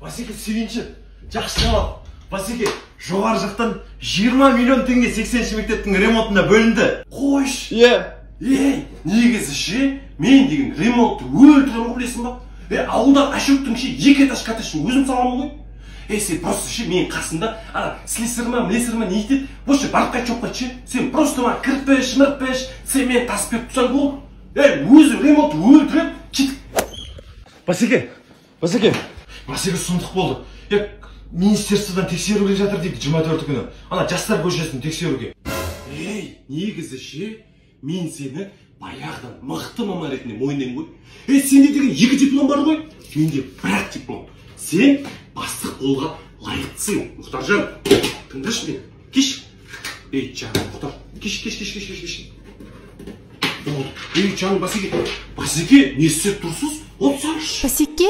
Басеке сүйінші, жақсы жауап. Басеке, жоғары жақтан 20 миллион теңге 80-ші мектептің ремонтына бөлінді. Қойш. Негізі ше, мен деген ремонтты өлтіремін білесің ба? Ауылдан ашөктің ше, 2 этаж коттеджін өзім саламын ғой. Сен просто ше, мен қасында, слесарма, не етеді, бошы барып қайт жоқ қайт ше. Сен просто ма кірпіш, сен мен тас беріп тұрсаң бол. Өзі ремонтты өлтірем, кетіп. Басеке сұмдық болды. Министерстводан тексеруге жатыр дейді 24 күні. Жастар көшесін тексеруге. Негізі ше, мен сені баяғыдан мықты маман ретінде мойындаймын ғой. Сенде деген 2 диплом бар ғой, менде 1 диплом. Сен бастық болуға лайықтысың, Мұхтаржан. Тыңдашы мен. Кеш. Жаным, Мұхтар. Кеш. Жаным, Басеке, не істеп тұрсыз? От сарыш. Басеке?